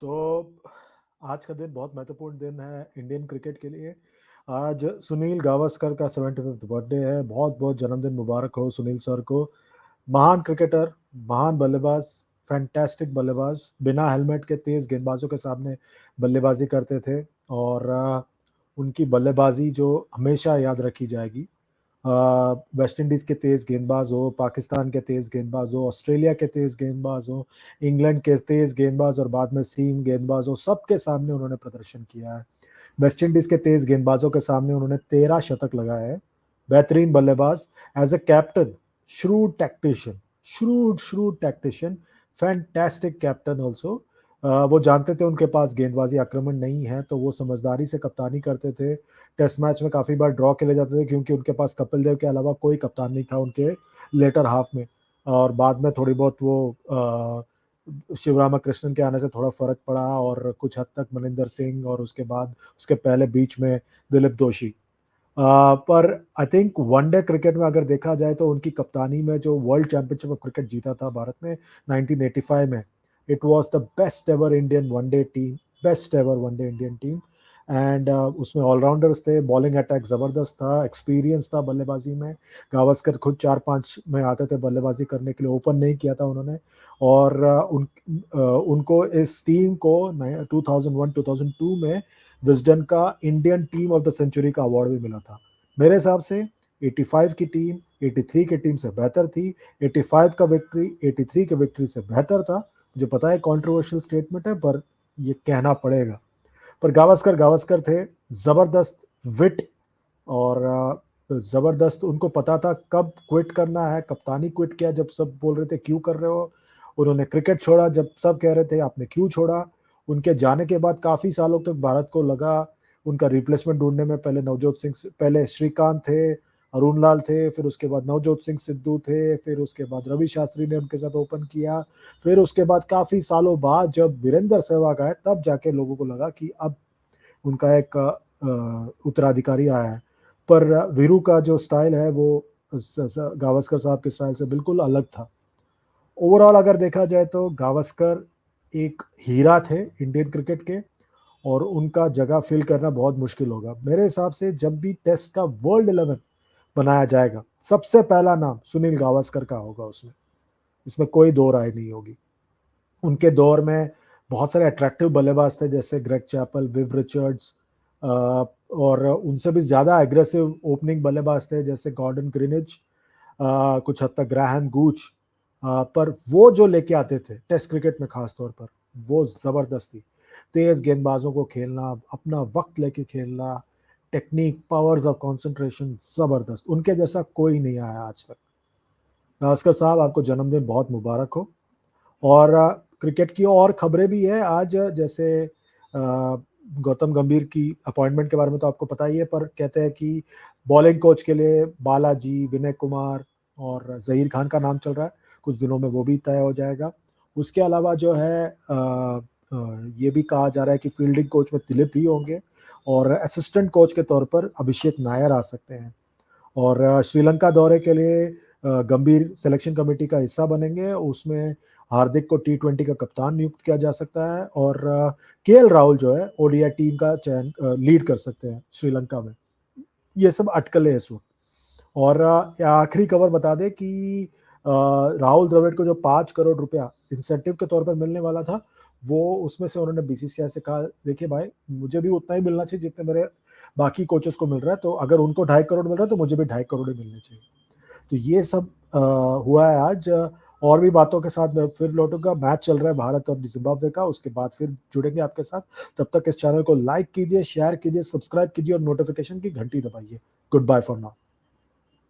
तो आज का दिन बहुत महत्वपूर्ण दिन है इंडियन क्रिकेट के लिए। आज सुनील गावस्कर का 75th बर्थडे है। बहुत बहुत जन्मदिन मुबारक हो सुनील सर को। महान क्रिकेटर, महान बल्लेबाज, फैंटास्टिक बल्लेबाज, बिना हेलमेट के तेज गेंदबाजों के सामने बल्लेबाजी करते थे। और उनकी बल्लेबाजी जो हमेशा याद रखी जाएगी। वेस्ट इंडीज के तेज गेंदबाज हो, पाकिस्तान के तेज गेंदबाज हो, ऑस्ट्रेलिया के तेज गेंदबाज हो, इंग्लैंड के तेज गेंदबाज और बाद में सीम गेंदबाज हो, सबके सामने उन्होंने प्रदर्शन किया है। वेस्ट इंडीज के तेज गेंदबाजों के सामने उन्होंने 13 शतक लगाए हैं। बेहतरीन बल्लेबाज, as a captain, shrewd tactician, shrewd tactician, fantastic captain also. वो जानते थे उनके पास गेंदबाजी आक्रमण नहीं है, तो वो समझदारी से कप्तानी करते थे। टेस्ट मैच में काफ़ी बार ड्रॉ खेले जाते थे क्योंकि उनके पास कपिल देव के अलावा कोई कप्तान नहीं था उनके लेटर हाफ में। और बाद में थोड़ी बहुत वो शिवरामा कृष्णन के आने से थोड़ा फर्क पड़ा और कुछ हद तक मनिंदर सिंह और उसके बाद उसके पहले बीच में दिलीप दोषी। पर आई थिंक वनडे क्रिकेट में अगर देखा जाए तो उनकी कप्तानी में जो वर्ल्ड चैंपियनशिप ऑफ क्रिकेट जीता था भारत ने 1985 में, it was the best ever Indian one day team, best ever one day Indian team. And उसमें ऑलराउंडर्स थे, बॉलिंग अटैक ज़बरदस्त था, एक्सपीरियंस था बल्लेबाजी में। गावस्कर खुद 4-5 में आते थे बल्लेबाजी करने के लिए, ओपन नहीं किया था उन्होंने। और उनको इस टीम को 2001-2002 में विजडन का Indian team of the century का अवार्ड भी मिला था। मेरे हिसाब से 85 की टीम 83 की टीम से बेहतर थी। 85 का विक्ट्री 83 के विक्ट्री से बेहतर था। मुझे पता है कंट्रोवर्शियल स्टेटमेंट है, पर ये कहना पड़ेगा। पर गावस्कर गावस्कर थे, जबरदस्त विट। और जबरदस्त, उनको पता था कब क्विट करना है। कप्तानी क्विट किया जब सब बोल रहे थे क्यों कर रहे हो। उन्होंने क्रिकेट छोड़ा जब सब कह रहे थे आपने क्यों छोड़ा। उनके जाने के बाद काफी सालों तक भारत को लगा उनका रिप्लेसमेंट ढूंढने में। पहले नवजोत सिंह, पहले श्रीकांत थे, अरुण लाल थे, फिर उसके बाद नवजोत सिंह सिद्धू थे, फिर उसके बाद रवि शास्त्री ने उनके साथ ओपन किया। फिर उसके बाद काफी सालों बाद जब वीरेंद्र सहवाग आए तब जाके लोगों को लगा कि अब उनका एक उत्तराधिकारी आया है। पर वीरू का जो स्टाइल है वो गावस्कर साहब के स्टाइल से बिल्कुल अलग था। ओवरऑल अगर देखा जाए तो गावस्कर एक हीरा थे इंडियन क्रिकेट के, और उनका जगह फिल करना बहुत मुश्किल होगा मेरे हिसाब से। जब भी टेस्ट का वर्ल्ड 11 बनाया जाएगा, सबसे पहला नाम सुनील गावस्कर का होगा उसमें, इसमें कोई दो राय नहीं होगी। उनके दौर में बहुत सारे अट्रैक्टिव बल्लेबाज थे जैसे ग्रेग चैपल, विव रिचर्ड्स, और उनसे भी ज़्यादा एग्रेसिव ओपनिंग बल्लेबाज थे जैसे गॉर्डन ग्रिनिज, कुछ हद तक ग्राहम गूच। पर वो जो लेके आते थे टेस्ट क्रिकेट में खास तौर पर, वो ज़बरदस्त थी। तेज गेंदबाजों को खेलना, अपना वक्त लेके खेलना, टेक्निक, पावर्स ऑफ कंसंट्रेशन, ज़बरदस्त। उनके जैसा कोई नहीं आया आज तक। भास्कर साहब, आपको जन्मदिन बहुत मुबारक हो। और क्रिकेट की और खबरें भी है आज, जैसे गौतम गंभीर की अपॉइंटमेंट के बारे में तो आपको पता ही है, पर कहते हैं कि बॉलिंग कोच के लिए बालाजी, विनय कुमार और जहीर खान का नाम चल रहा है। कुछ दिनों में वो भी तय हो जाएगा। उसके अलावा जो है ये भी कहा जा रहा है कि फील्डिंग कोच में दिलीप ही होंगे और असिस्टेंट कोच के तौर पर अभिषेक नायर आ सकते हैं। और श्रीलंका दौरे के लिए गंभीर सिलेक्शन कमेटी का हिस्सा बनेंगे। उसमें हार्दिक को T20 का कप्तान नियुक्त किया जा सकता है और केएल राहुल जो है ओडीआई टीम का चयन लीड कर सकते हैं श्रीलंका में। ये सब अटकलें इस वक्त। और आखिरी खबर बता दें कि राहुल द्रविड़ को जो 5 करोड़ रुपया इंसेंटिव के तौर पर मिलने वाला था, वो उसमें से उन्होंने बीसीसीआई से कहा देखिए भाई, मुझे भी उतना ही मिलना चाहिए जितने मेरे बाकी कोचेस को मिल रहा है। तो अगर उनको 2.5 करोड़ मिल रहा है तो मुझे भी 2.5 करोड़ ही मिलने चाहिए। तो ये सब हुआ है आज। और भी बातों के साथ मैं फिर लौटूंगा। मैच चल रहा है भारत और जिम्बाब्वे का, उसके बाद फिर जुड़ेंगे आपके साथ। तब तक इस चैनल को लाइक कीजिए, शेयर कीजिए, सब्सक्राइब कीजिए और नोटिफिकेशन की घंटी दबाइए। Good bye for now.